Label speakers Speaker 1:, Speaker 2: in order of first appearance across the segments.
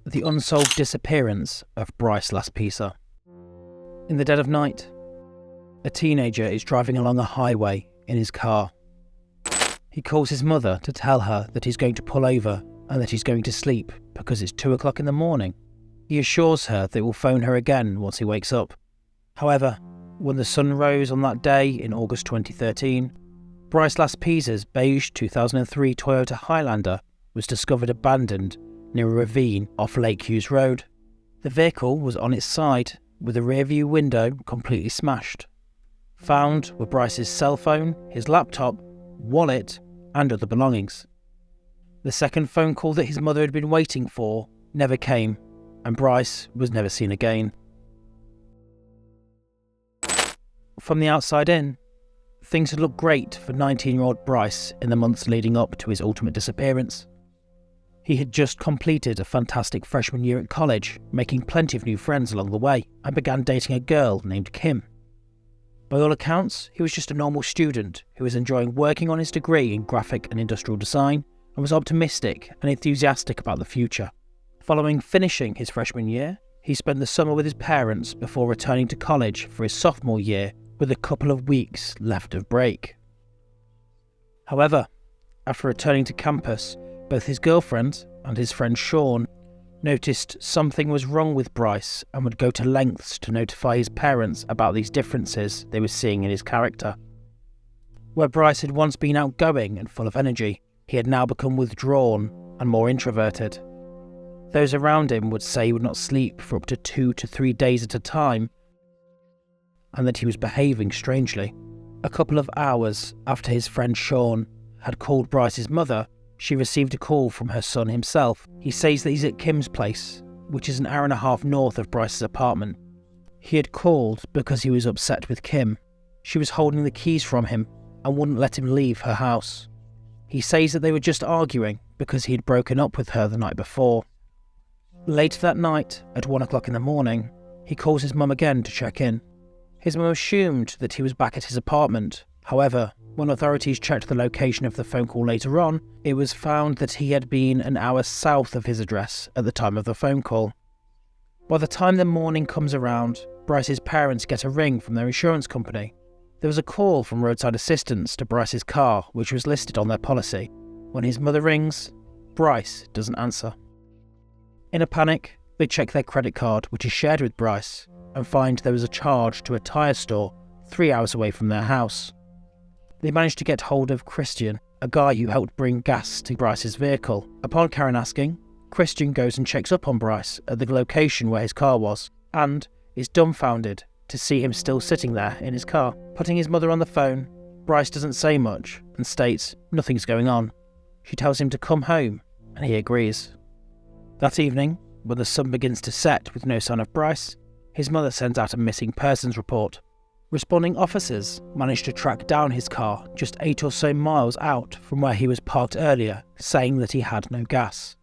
Speaker 1: The unsolved disappearance of Bryce Laspisa. In the dead of night, a teenager is driving along a highway in his car. He calls his mother to tell her that he's going to pull over and that he's going to sleep because it's 2 o'clock in the morning. He assures her that he will phone her again once he wakes up. However, when the sun rose on that day in August 2013, Bryce Laspisa's beige 2003 Toyota Highlander was discovered abandoned near a ravine off Lake Hughes Road. The vehicle was on its side, with the rear-view window completely smashed. Found were Bryce's cell phone, his laptop, wallet, and other belongings. The second phone call that his mother had been waiting for never came, and Bryce was never seen again. From the outside in, things had looked great for 19-year-old Bryce in the months leading up to his ultimate disappearance. He had just completed a fantastic freshman year at college, making plenty of new friends along the way, and began dating a girl named Kim. By all accounts, he was just a normal student who was enjoying working on his degree in graphic and industrial design and was optimistic and enthusiastic about the future. Following finishing his freshman year, he spent the summer with his parents before returning to college for his sophomore year with a couple of weeks left of break. However, after returning to campus, both his girlfriend and his friend Sean noticed something was wrong with Bryce and would go to lengths to notify his parents about these differences they were seeing in his character. Where Bryce had once been outgoing and full of energy, he had now become withdrawn and more introverted. Those around him would say he would not sleep for up to 2 to 3 days at a time, and that he was behaving strangely. A couple of hours after his friend Sean had called Bryce's mother, she received a call from her son himself. He says that he's at Kim's place, which is an hour and a half north of Bryce's apartment. He had called because he was upset with Kim. She was holding the keys from him and wouldn't let him leave her house. He says that they were just arguing because he had broken up with her the night before. Later that night, at 1 o'clock in the morning, he calls his mum again to check in. His mum assumed that he was back at his apartment. However, when authorities checked the location of the phone call later on, it was found that he had been an hour south of his address at the time of the phone call. By the time the morning comes around, Bryce's parents get a ring from their insurance company. There was a call from roadside assistance to Bryce's car, which was listed on their policy. When his mother rings, Bryce doesn't answer. In a panic, they check their credit card, which is shared with Bryce, and find there was a charge to a tyre store 3 hours away from their house. They managed to get hold of Christian, a guy who helped bring gas to Bryce's vehicle. Upon Karen asking, Christian goes and checks up on Bryce at the location where his car was, and is dumbfounded to see him still sitting there in his car. Putting his mother on the phone, Bryce doesn't say much and states nothing's going on. She tells him to come home, and he agrees. That evening, when the sun begins to set with no sign of Bryce, his mother sends out a missing persons report. Responding officers managed to track down his car just 8 or so miles out from where he was parked earlier, saying that he had no gas.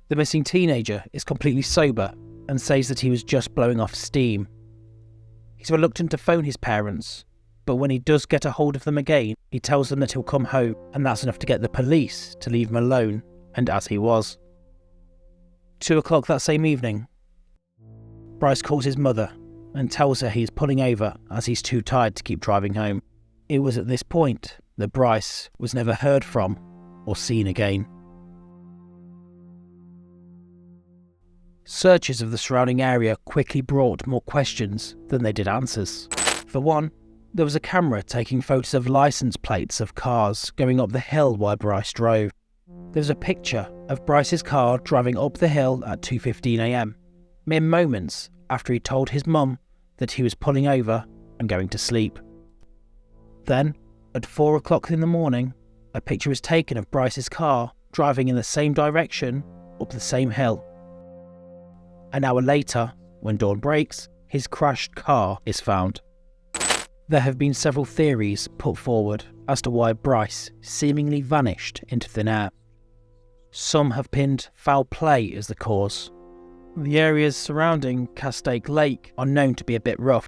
Speaker 1: The missing teenager is completely sober and says that he was just blowing off steam. He's reluctant to phone his parents, but when he does get a hold of them again, he tells them that he'll come home, and that's enough to get the police to leave him alone, and as he was. 2 o'clock that same evening, Bryce calls his mother and tells her he is pulling over as he's too tired to keep driving home. It was at this point that Bryce was never heard from or seen again. Searches of the surrounding area quickly brought more questions than they did answers. For one, there was a camera taking photos of license plates of cars going up the hill while Bryce drove. There's a picture of Bryce's car driving up the hill at 2:15 a.m, mere moments after he told his mum that he was pulling over and going to sleep. Then, at 4 o'clock in the morning, a picture was taken of Bryce's car driving in the same direction up the same hill. An hour later, when dawn breaks, his crashed car is found. There have been several theories put forward as to why Bryce seemingly vanished into thin air. Some have pinned foul play as the cause. The areas surrounding Castaic Lake are known to be a bit rough.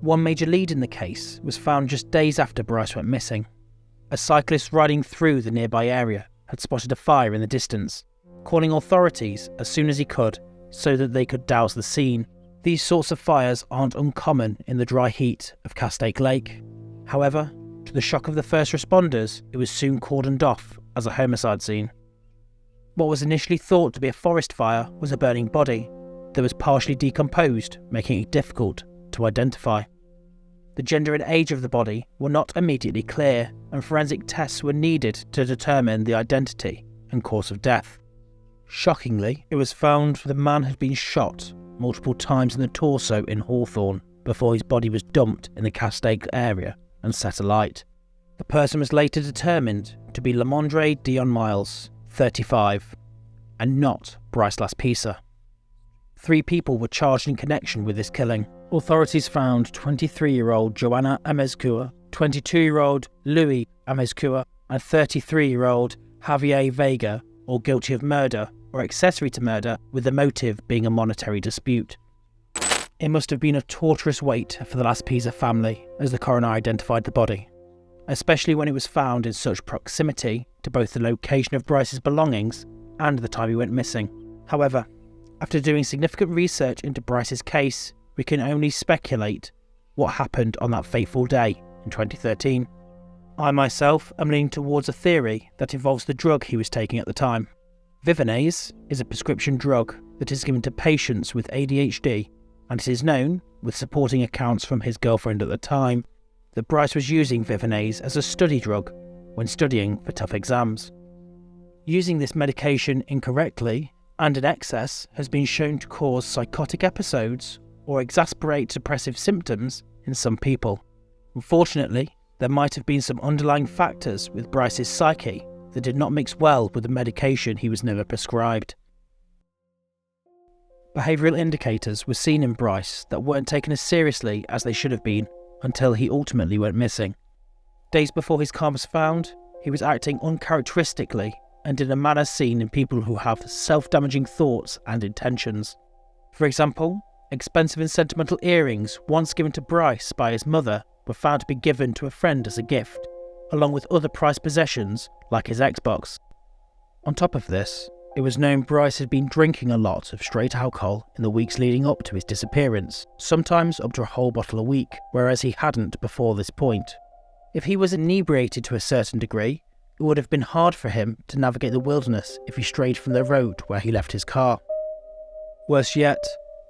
Speaker 1: One major lead in the case was found just days after Bryce went missing. A cyclist riding through the nearby area had spotted a fire in the distance. calling authorities as soon as he could so that they could douse the scene. These sorts of fires aren't uncommon in the dry heat of Castaic Lake. However, to the shock of the first responders, it was soon cordoned off as a homicide scene. What was initially thought to be a forest fire was a burning body that was partially decomposed, making it difficult to identify. The gender and age of the body were not immediately clear, and forensic tests were needed to determine the identity and cause of death. Shockingly, it was found the man had been shot multiple times in the torso in Hawthorne before his body was dumped in the Castaic area and set alight. The person was later determined to be Lamondre Dion Miles, 35, and not Bryce Laspisa. 3 people were charged in connection with this killing. Authorities found 23-year-old Joanna Amezcua, 22-year-old Louis Amezcua, and 33-year-old Javier Vega, all guilty of murder or accessory to murder, with the motive being a monetary dispute. It must have been a torturous wait for the Laspisa family as the coroner identified the body, especially when it was found in such proximity to both the location of Bryce's belongings and the time he went missing. However, after doing significant research into Bryce's case, we can only speculate what happened on that fateful day in 2013. I myself am leaning towards a theory that involves the drug he was taking at the time. Vivonase is a prescription drug that is given to patients with ADHD, and it is known, with supporting accounts from his girlfriend at the time, that Bryce was using Vivonase as a study drug when studying for tough exams. Using this medication incorrectly and in excess has been shown to cause psychotic episodes or exacerbate depressive symptoms in some people. Unfortunately, there might have been some underlying factors with Bryce's psyche that did not mix well with the medication he was never prescribed. Behavioural indicators were seen in Bryce that weren't taken as seriously as they should have been until he ultimately went missing. Days before his car was found, he was acting uncharacteristically and in a manner seen in people who have self-damaging thoughts and intentions. For example, expensive and sentimental earrings once given to Bryce by his mother were found to be given to a friend as a gift, along with other prized possessions like his Xbox. On top of this, it was known Bryce had been drinking a lot of straight alcohol in the weeks leading up to his disappearance, sometimes up to a whole bottle a week, whereas he hadn't before this point. If he was inebriated to a certain degree, it would have been hard for him to navigate the wilderness if he strayed from the road where he left his car. Worse yet,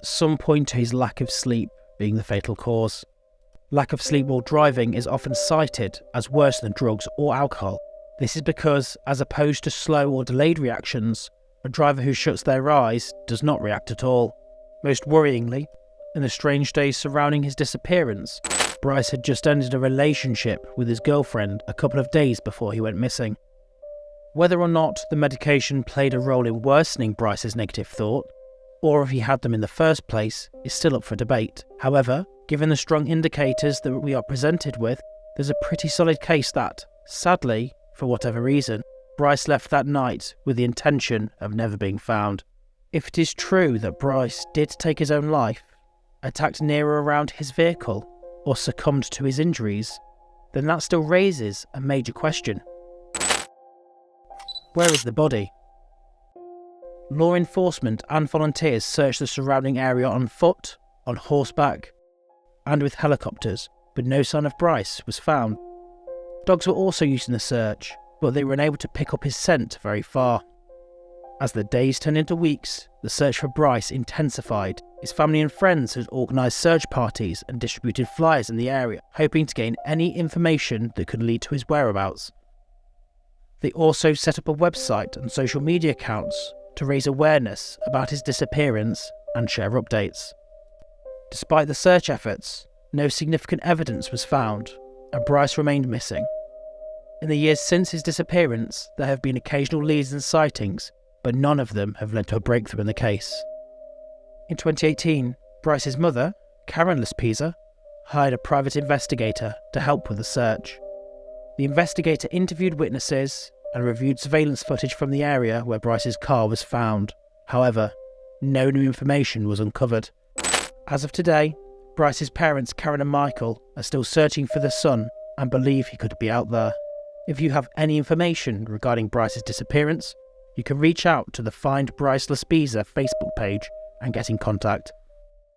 Speaker 1: some point to his lack of sleep being the fatal cause. Lack of sleep while driving is often cited as worse than drugs or alcohol. This is because, as opposed to slow or delayed reactions, a driver who shuts their eyes does not react at all. Most worryingly, in the strange days surrounding his disappearance, Bryce had just ended a relationship with his girlfriend a couple of days before he went missing. Whether or not the medication played a role in worsening Bryce's negative thought, or if he had them in the first place, is still up for debate. However, given the strong indicators that we are presented with, there's a pretty solid case that, sadly, for whatever reason, Bryce left that night with the intention of never being found. If it is true that Bryce did take his own life, attacked near or around his vehicle, or succumbed to his injuries, then that still raises a major question. Where is the body? Law enforcement and volunteers searched the surrounding area on foot, on horseback, and with helicopters, but no sign of Bryce was found. Dogs were also used in the search, but they were unable to pick up his scent very far. As the days turned into weeks, the search for Bryce intensified. His family and friends had organised search parties and distributed flyers in the area, hoping to gain any information that could lead to his whereabouts. They also set up a website and social media accounts to raise awareness about his disappearance and share updates. Despite the search efforts, no significant evidence was found, and Bryce remained missing. In the years since his disappearance, there have been occasional leads and sightings, but none of them have led to a breakthrough in the case. In 2018, Bryce's mother, Karen Laspisa, hired a private investigator to help with the search. The investigator interviewed witnesses and reviewed surveillance footage from the area where Bryce's car was found. However, no new information was uncovered. As of today, Bryce's parents, Karen and Michael, are still searching for their son and believe he could be out there. If you have any information regarding Bryce's disappearance, you can reach out to the Find Bryce Laspisa Facebook page and get in contact.